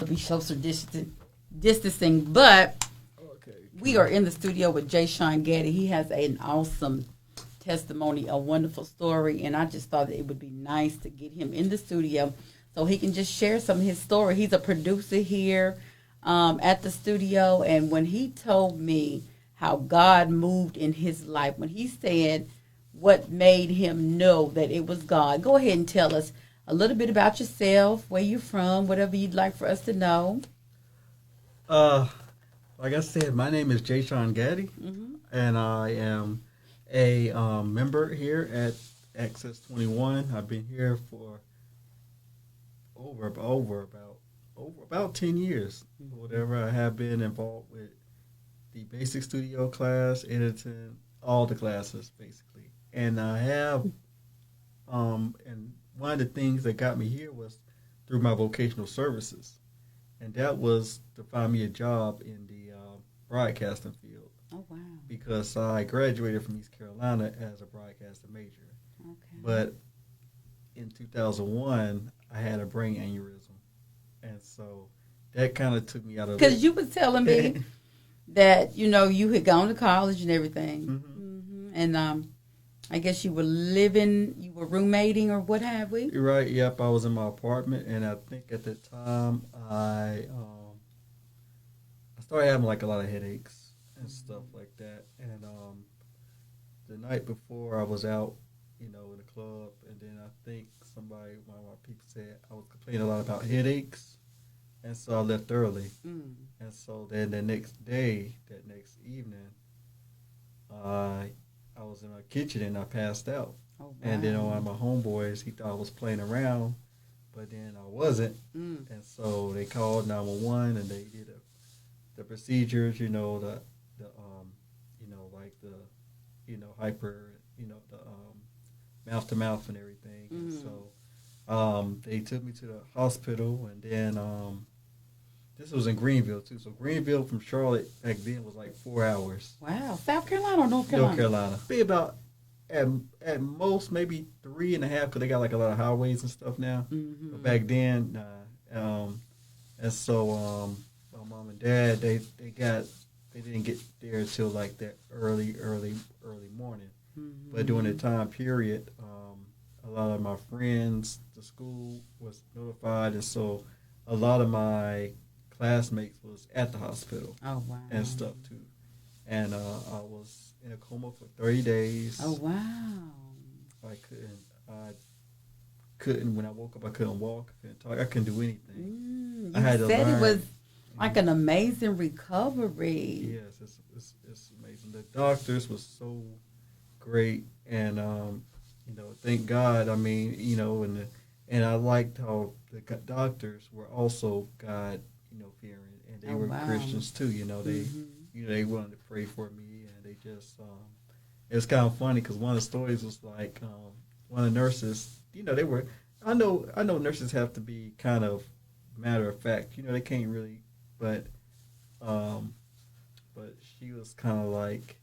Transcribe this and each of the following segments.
to be social distancing, but we are in the studio with Jashun Gaddy. He has an awesome testimony, a wonderful story, and I just thought that it would be nice to get him in the studio so he can just share some of his story. He's a producer here at the studio, and when he told me how God moved in his life, when he said what made him know that it was God, go ahead and tell us a little bit about yourself, where you're from, whatever you'd like for us to know. Like I said, my name is Jashun Gaddy, and I am a member here at Access 21. I've been here for over about 10 years, whatever. I have been involved with the basic studio class, editing, all the classes basically. And I have, and one of the things that got me here was through my vocational services, and that was to find me a job in the broadcasting field. Oh wow! Because I graduated from East Carolina as a broadcasting major, but in 2001 I had a brain aneurysm, and so that kind of took me out of. Because you were telling me that you had gone to college and everything, and I guess you were roommating or what have we. You're right. Yep, I was in my apartment, and I think at the time I started having like a lot of headaches and stuff like that. And the night before I was out, in the club, and then I think one of my people said I was complaining a lot about headaches, and so I left early. And so then that next evening, I was in my kitchen and I passed out. Oh, wow. And then one of my homeboys, he thought I was playing around, but then I wasn't. And so they called 911 and they did the procedures, hyper, the mouth to mouth and everything. And so they took me to the hospital, and then this was in Greenville too. So Greenville from Charlotte back then was like 4 hours. Wow, South Carolina or North Carolina? North Carolina. Be about at most maybe 3.5 because they got like a lot of highways and stuff now. But back then, and so my mom and dad they didn't get there until like that early morning. But during the time period, a lot of my friends, the school was notified, and so a lot of my classmates was at the hospital. Oh wow! And stuff too, and I was in a coma for 30 days. Oh wow! I couldn't. When I woke up, I couldn't walk. I couldn't talk. I couldn't do anything. I had to learn. It was like an amazing recovery. Yes, it's amazing. The doctors was so great, and thank God. I mean, and I liked how the doctors were also God, fearing, and they were Christians too. They wanted to pray for me, and they just it was kind of funny because one of the stories was like one of the nurses. They were. I know nurses have to be kind of matter of fact. They can't really, but she was kind of like,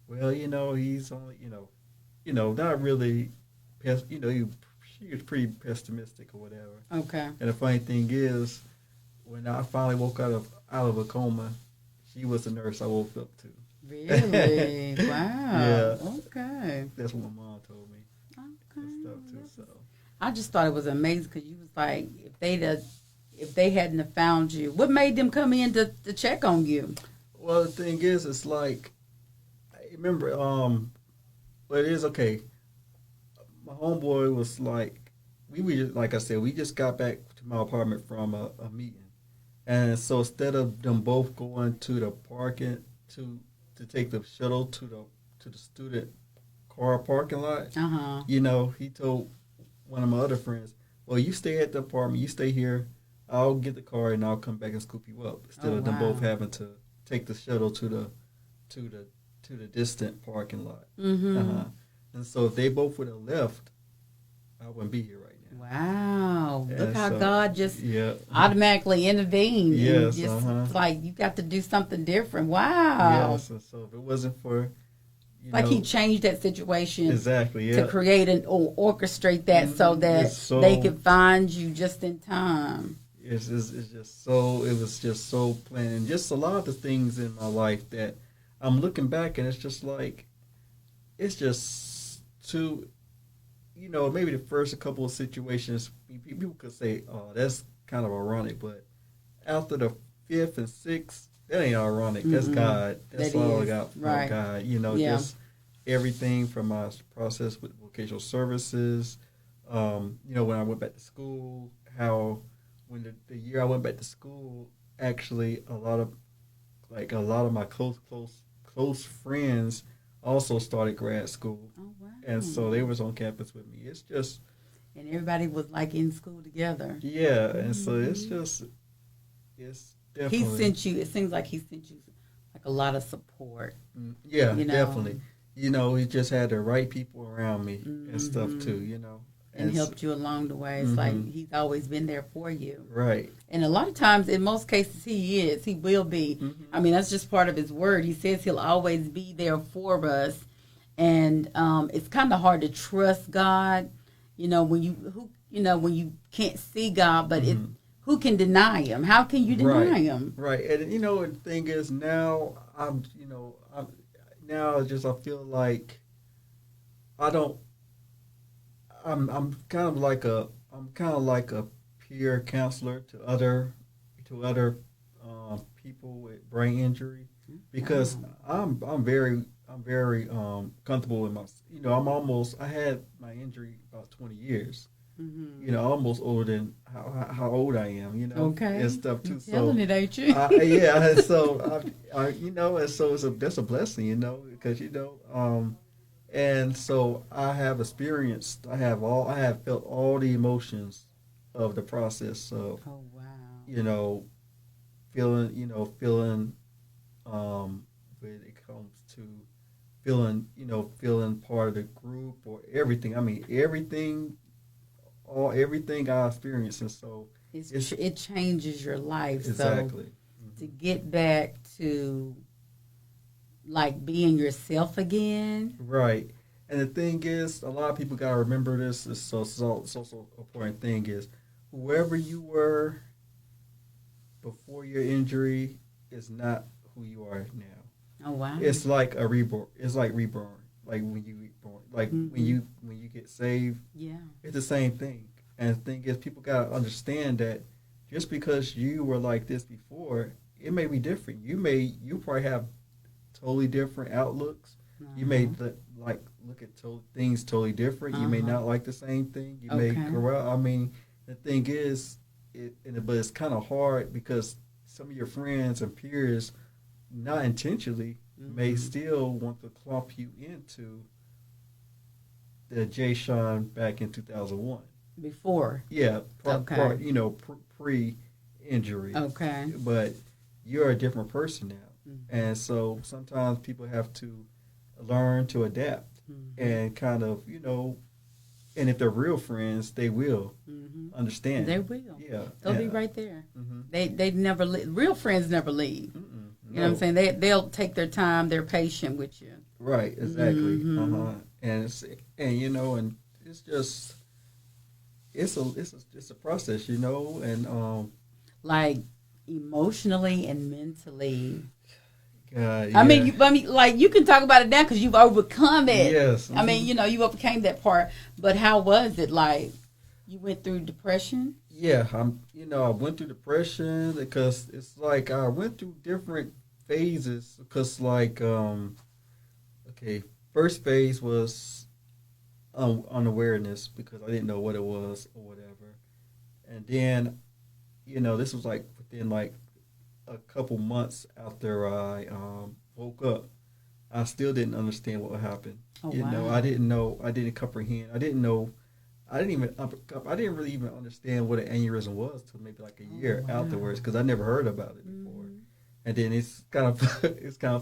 well, he's only, not really, she was pretty pessimistic or whatever. Okay. And the funny thing is, when I finally woke out of a coma, she was the nurse I woke up to. Really? Wow. Yeah. Okay. That's what my mom told me. Okay. And stuff too. So. I just thought it was amazing because you was like, if they hadn't have found you, what made them come in to check on you? Well, the thing is, it's like, I remember, but it is okay. My homeboy was like, like I said, we just got back to my apartment from a meeting. And so instead of them both going to the parking, to take the shuttle to the student car parking lot, he told one of my other friends, well, you stay at the apartment, you stay here, I'll get the car and I'll come back and scoop you up. Instead of them both having to take the shuttle to the distant parking lot. And so if they both would have left, I wouldn't be here right now. Wow. Look how God just automatically intervened. Yes. It's like you got to do something different. Wow. Yes. And so if it wasn't for he changed that situation exactly to create or orchestrate that so that they could find you just in time. it's just so, it was just so planned. And just a lot of the things in my life that I'm looking back and it's just like, it's just too, maybe the first couple of situations, people could say, oh, that's kind of ironic. But after the fifth and sixth, that ain't ironic. That's God. That's all I got from God. Just everything from my process with vocational services. When I went back to school, how when the year I went back to school, actually a lot of my close friends also started grad school. Oh wow! And so they was on campus with me. It's just, and everybody was like in school together. Yeah, and so it's definitely. He sent you. It seems like he sent you like a lot of support. Yeah, definitely. He just had the right people around me and stuff too. And helped you along the way. It's like he's always been there for you. Right. And a lot of times, in most cases, he will be. I mean, that's just part of his word. He says he'll always be there for us. And it's kind of hard to trust God, when you can't see God, but who can deny him? How can you deny him? Right. And, the thing is now I feel like I'm kind of like a peer counselor to other people with brain injury, because I'm very comfortable in my, I had my injury about 20 years, almost older than how old I am, and stuff too. Telling it, ain't you? Yeah, and so and so that's a blessing, because and so I have experienced, I have felt all the emotions of the process of, feeling, when it comes to feeling part of the group or everything. I mean, everything I experienced, and so it changes your life. Exactly. So to get back to like being yourself again. Right. And the thing is, a lot of people gotta remember this. It's so important thing is, whoever you were before your injury is not who you are now. Oh wow. It's like a reborn. It's like reborn. Like when you reborn. Like when you get saved. Yeah. It's the same thing. And the thing is, people gotta understand that just because you were like this before, it may be different. You probably have totally different outlooks. You may look at things totally different. You may not like the same thing. You may corrupt. I mean, the thing is, but it's kind of hard because some of your friends and peers, not intentionally, may still want to clump you into the jashun back in 2001. Before. Yeah. Pre-injury. Okay. But you're a different person now. And so sometimes people have to learn to adapt and kind of, and if they're real friends, they will understand. They will. Yeah. They'll be right there. They never real friends never leave. You know what I'm saying? They'll take their time. They're patient with you. Right. Exactly. And and it's just it's a process, and like emotionally and mentally. Yeah. I mean, you can talk about it now because you've overcome it. Yes. I mean, you overcame that part. But how was it? Like, you went through depression? Yeah, I went through depression because it's like I went through different phases. Because first phase was unawareness because I didn't know what it was or whatever, and then, this was like within like a couple months after I woke up, I still didn't understand what happened. Oh, wow. I didn't know. I didn't comprehend. I didn't really even understand what an aneurysm was till maybe like a year afterwards, because I never heard about it before. And then it's kind of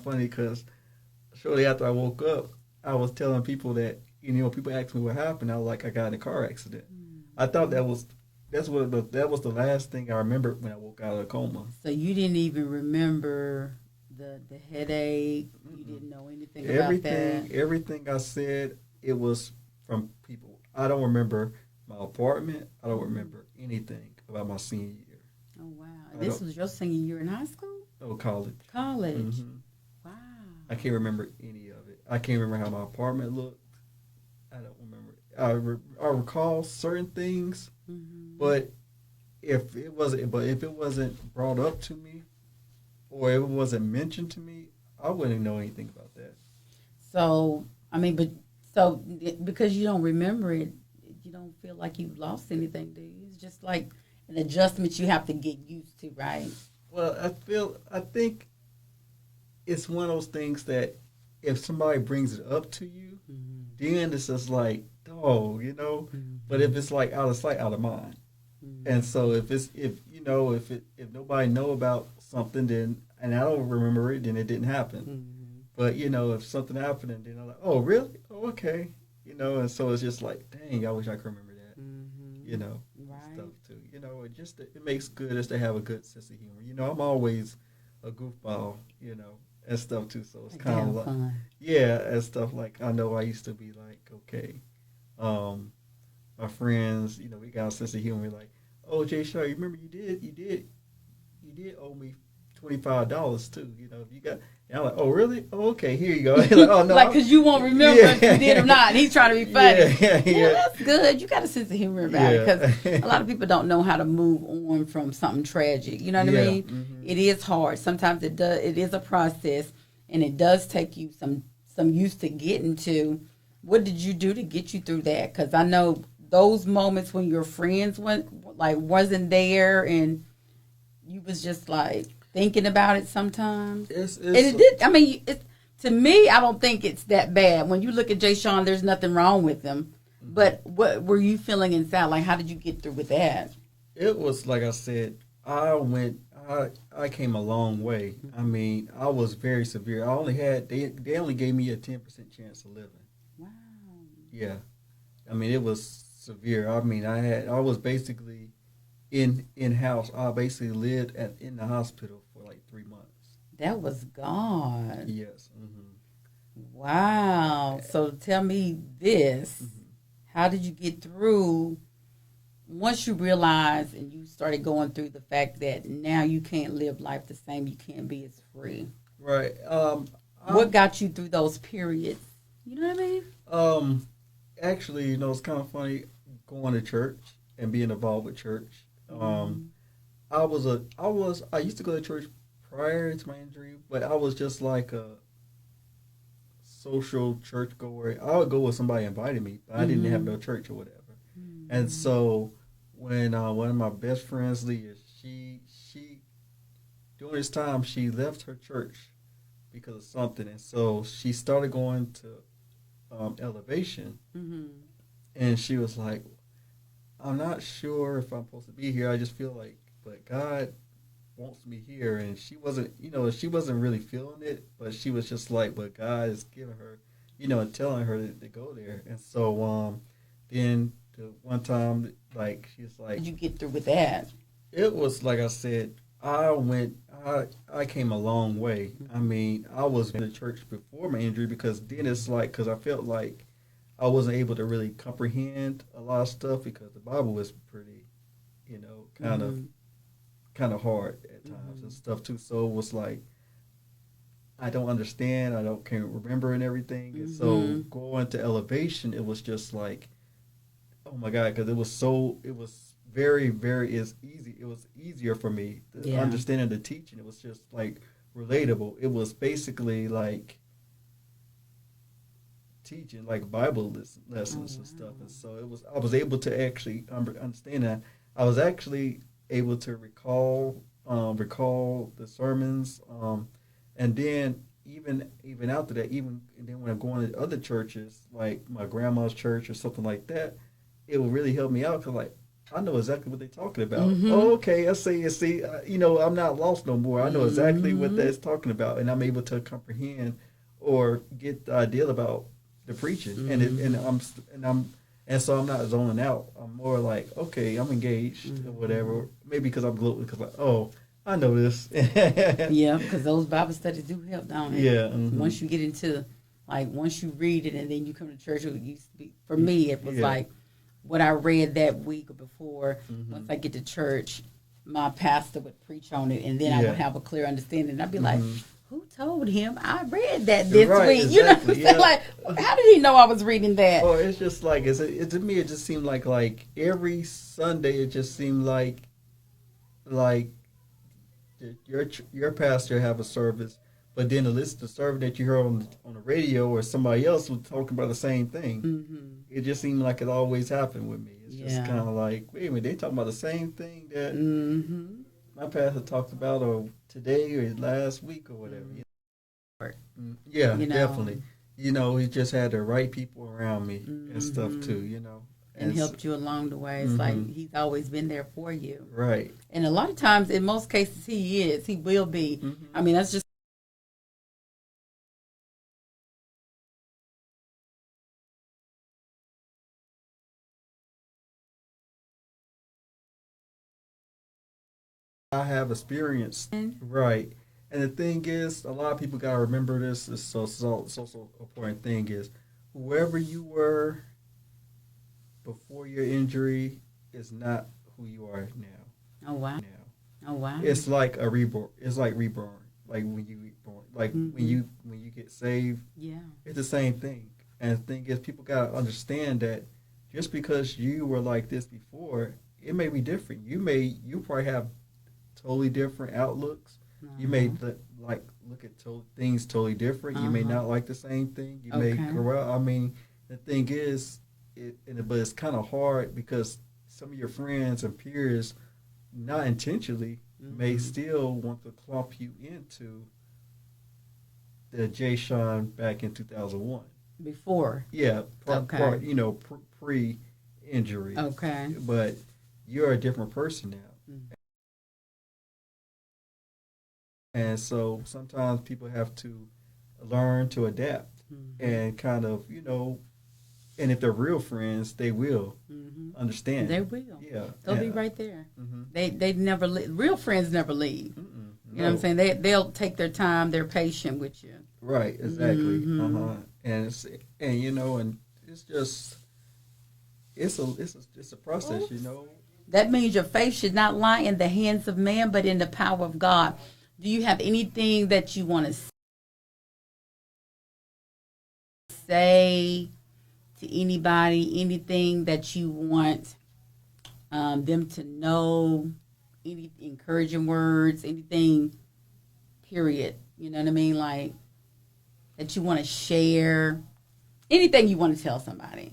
funny because shortly after I woke up, I was telling people that, people asked me what happened. I was like, I got in a car accident. I thought that was the last thing I remembered when I woke out of the coma. So you didn't even remember the headache. You didn't know anything about that. Everything I said, it was from people. I don't remember my apartment. I don't remember anything about my senior year. This was your senior year in high school? Oh, college. College. Mm-hmm. Wow. I can't remember any of it. I can't remember how my apartment looked. I don't remember. I recall certain things, but if it wasn't brought up to me, or if it wasn't mentioned to me, I wouldn't know anything about that. So because you don't remember it, you don't feel like you've lost anything, do you? It's just like an adjustment you have to get used to, right? Well, I think it's one of those things that if somebody brings it up to you, then it's just like, oh, But if it's like out of sight, out of mind, and so if nobody know about something, then and I don't remember it, then it didn't happen. But if something happened, and then I'm like, oh, really? Oh, okay. And so it's just like, dang, I wish I could remember that. Right. Stuff too. It makes good as to have a good sense of humor. I'm always a goofball, and stuff too. So it's kind of like, fun. Yeah, and stuff like I know I used to be like, okay, my friends, we got a sense of humor. Like, oh, Jay Shaw, you remember you did owe me $25 too. If you got. And I'm like, oh, really? Oh, okay, here you go. Like, oh, no, because you won't remember if you did or not. And he's trying to be funny. Yeah. That's good. You got a sense of humor about it because a lot of people don't know how to move on from something tragic. You know what I mean? Mm-hmm. It is hard. Sometimes it does. It is a process, and it does take you some used to getting to. What did you do to get you through that? Because I know those moments when your friends wasn't there, and you was just like thinking about it sometimes. To me, I don't think it's that bad. When you look at Jay Sean, there's nothing wrong with him. But what were you feeling inside? Like, how did you get through with that? It was like I said, I came a long way. I mean, I was very severe. They only gave me a 10% chance of living. Wow. Yeah. I mean, it was severe. I mean, I was basically in house. I basically lived in the hospital for like 3 months. That was God. Yes. Mm-hmm. Wow. So tell me this. Mm-hmm. How did you get through once you realized and you started going through the fact that now you can't live life the same, you can't be as free? Right. What got you through those periods? You know what I mean? Actually, it's kind of funny going to church and being involved with church. I used to go to church prior to my injury, but I was just like a social church goer. I would go when somebody invited me, but I didn't have no church or whatever. And so when one of my best friends, Leah, she during this time she left her church because of something, and so she started going to Elevation, and she was like, I'm not sure if I'm supposed to be here. I just feel like, but God wants me here. And she wasn't really feeling it, but she was just like, but God is giving her, and telling her to go there. And so then the one time, like, she's like, did you get through with that? It was like I said, I came a long way. I mean, I was in the church before my injury because then it's like, because I felt like I wasn't able to really comprehend a lot of stuff because the Bible was pretty, kind of hard at times and stuff too. So it was like, I don't understand. Can't remember and everything. And so going to Elevation, it was just like, oh my God, because it was very, very easy. It was easier for me to understand the teaching. It was just like relatable. It was basically like teaching like Bible lessons and stuff, and so I was able to actually understand that. I was actually able to recall the sermons, and then even after that, and then when I'm going to other churches like my grandma's church or something like that, it will really help me out because like I know exactly what they're talking about. Oh, okay, I see. I'm not lost no more. I know exactly what that's talking about, and I'm able to comprehend or get the idea about the preaching, and so I'm not zoning out. I'm more like, okay, I'm engaged or whatever. Maybe because I'm gluten, because like, oh, I know this. Yeah, because those Bible studies do help, don't they? Yeah. Once you get into, like, once you read it and then you come to church, it used to be, for me, it was like what I read that week or before. Once I get to church, my pastor would preach on it, and then I would have a clear understanding. And I'd be like, who told him I read that this week? Exactly, you know what I'm saying? Like, how did he know I was reading that? Or it's just like, to me, it just seemed like every Sunday, it just seemed like your pastor have a service, but then the service that you heard on the radio or somebody else was talking about the same thing. Mm-hmm. It just seemed like it always happened with me. It's just kind of like, wait a minute, they talking about the same thing that my pastor talked about, or today or last week or whatever. Yeah, definitely. He just had the right people around me and stuff too. And helped you along the way. It's like he's always been there for you. Right. And a lot of times, in most cases, he will be. I mean, that's just. I have experienced, right. And the thing is, a lot of people got to remember this. Is so important thing is, whoever you were before your injury is not who you are now. Oh wow! Oh wow! It's like a reborn. It's like reborn. Like when you reborn. Like when you get saved. Yeah. It's the same thing. And the thing is, people got to understand that just because you were like this before, it may be different. You probably have totally different outlooks. You may look at things totally different. You may not like the same thing. You may grow out. I mean, the thing is, but it's kind of hard because some of your friends and peers, not intentionally, may still want to clump you into the jashun back in 2001. Before. Yeah, pre-injury. Okay. But you're a different person now. And so sometimes people have to learn to adapt and kind of, and if they're real friends, they will understand. They will. Yeah. They'll be right there. They never leave. Real friends never leave. You know what I'm saying? They'll take their time. They're patient with you. Right. Exactly. And it's just it's a process. That means your faith should not lie in the hands of man, but in the power of God. Do you have anything that you want to say to anybody? Anything that you want them to know? Any encouraging words? Anything? Period. You know what I mean? Like that you want to share? Anything you want to tell somebody?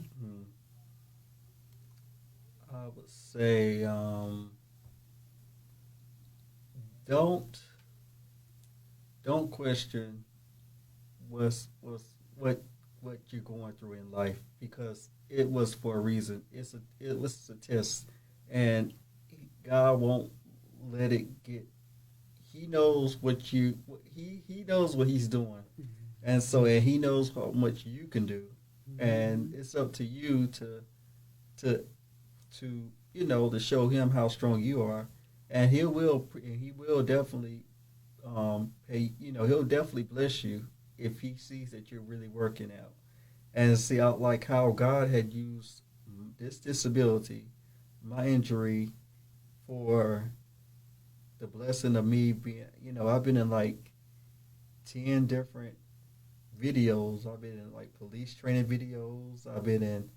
I would say don't question what you're going through in life, because it was for a reason. It was a test, and God won't let it get. He knows he knows what he's doing, and He knows how much you can do, and it's up to you to show him how strong you are, and he will definitely he'll definitely bless you if he sees that you're really working out. And see out like how God had used this disability, my injury, for the blessing of me being, I've been in like 10 different videos. I've been in like police training videos. I've been in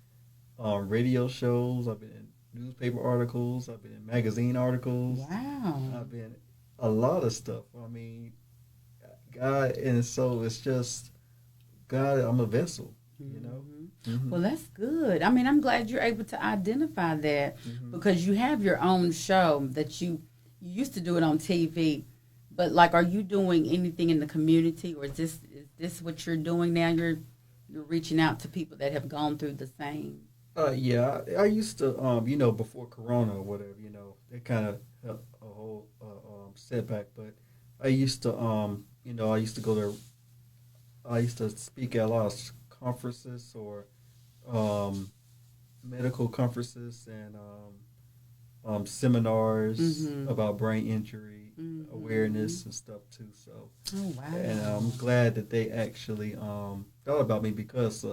radio shows. I've been in newspaper articles. I've been in magazine articles. Wow. I've been a lot of stuff. I mean, God, and so it's just, God, I'm a vessel, Well, that's good. I mean, I'm glad you're able to identify that because you have your own show that you used to do it on TV. But like, are you doing anything in the community, or is this what you're doing now? You're reaching out to people that have gone through the same. Yeah, I used to, before Corona or whatever, it kind of helped a whole setback. But I used to, I used to go there. I used to speak at a lot of conferences or medical conferences and seminars about brain injury awareness and stuff too. So, and I'm glad that they actually thought about me because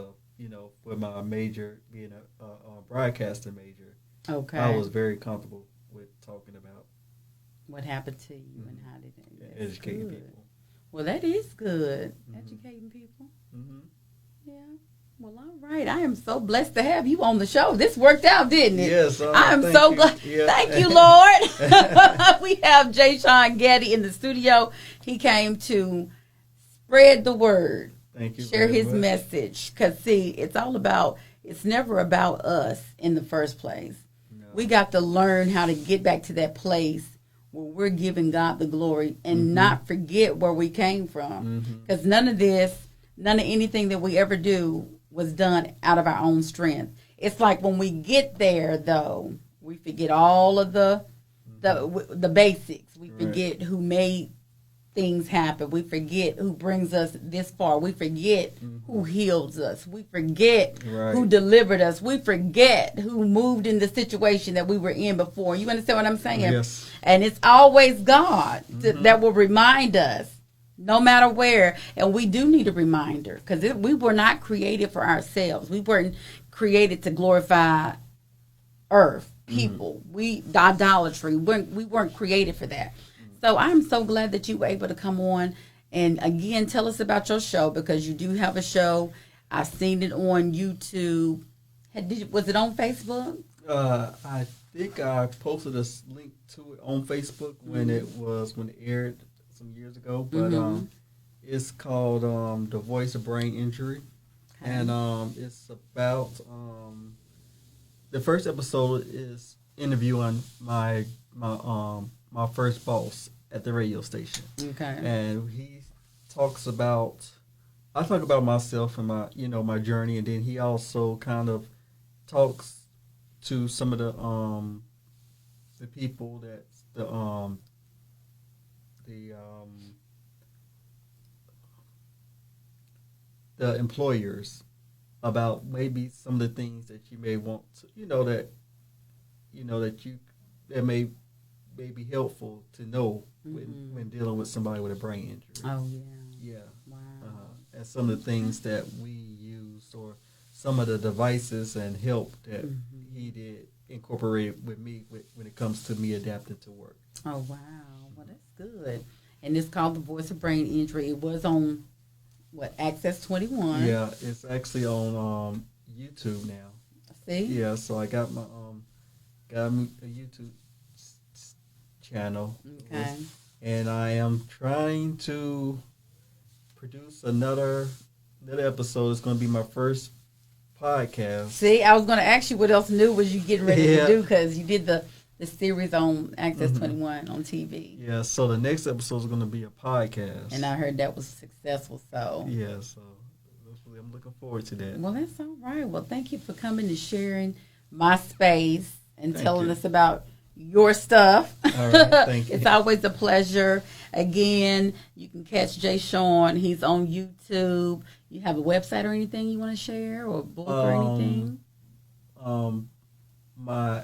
with my major being a broadcaster major, I was very comfortable with talking about what happened to you and how did it? Educating people. Well, that is good. Educating people. Yeah. Well, all right. I am so blessed to have you on the show. This worked out, didn't it? Yes. I am so glad. Yeah. Thank you, Lord. We have Jashun Gaddy in the studio. He came to spread the word. Thank you. Share his message. Because, see, it's never about us in the first place. No. We got to learn how to get back to that place where we're giving God the glory and not forget where we came from. Because none of anything that we ever do was done out of our own strength. It's like when we get there, though, we forget all of the basics. We forget who made things happen. We forget who brings us this far. We forget who heals us. We forget who delivered us. We forget who moved in the situation that we were in before. You understand what I'm saying? Yes. And it's always God that will remind us, no matter where. And we do need a reminder, because we were not created for ourselves. We weren't created to glorify earth, people. Idolatry. We weren't created for that. So I'm so glad that you were able to come on and, again, tell us about your show, because you do have a show. I've seen it on YouTube. Was it on Facebook? I think I posted a link to it on Facebook when it aired some years ago, but it's called The Voice of Brain Injury, and it's about the first episode is interviewing my first boss at the radio station. Okay, and he talks about, I talk about myself and my journey, and then he also kind of talks to some of the people that the employers about maybe some of the things that you may want to, that may be helpful to know when dealing with somebody with a brain injury. Oh yeah. Yeah. Wow. And some of the things that we use, or some of the devices and help that he did incorporate with me when it comes to me adapting to work. Oh wow. Well, that's good. And it's called The Voice of Brain Injury. It was on Access 21. Yeah, it's actually on YouTube now. See? Yeah, so I got my a YouTube channel. Okay. And I am trying to produce another episode. It's going to be my first podcast. See, I was going to ask you what else new was you getting ready to do, because you did the series on Access 21 on TV. Yeah, so the next episode is going to be a podcast. And I heard that was successful, so. Yeah, so I'm looking forward to that. Well, that's all right. Well, thank you for coming and sharing my space and telling us about your stuff. All right, thank you. It's always a pleasure. Again, you can catch Jashun. He's on YouTube. You have a website or anything you want to share, or a book or anything? My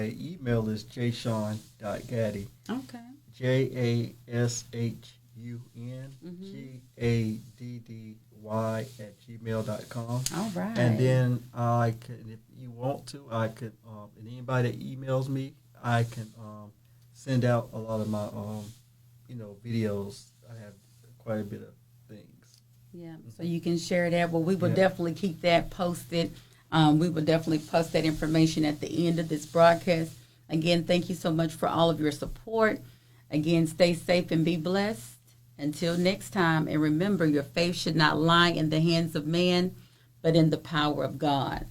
email is jashun.gaddy. Okay. JASHUNGADDY@gmail.com. All right. And then I could, if you want to, I could, and anybody that emails me, I can send out a lot of my, videos. I have quite a bit of things. Yeah, so you can share that. Well, we will definitely keep that posted. We will definitely post that information at the end of this broadcast. Again, thank you so much for all of your support. Again, stay safe and be blessed. Until next time, and remember, your faith should not lie in the hands of man, but in the power of God.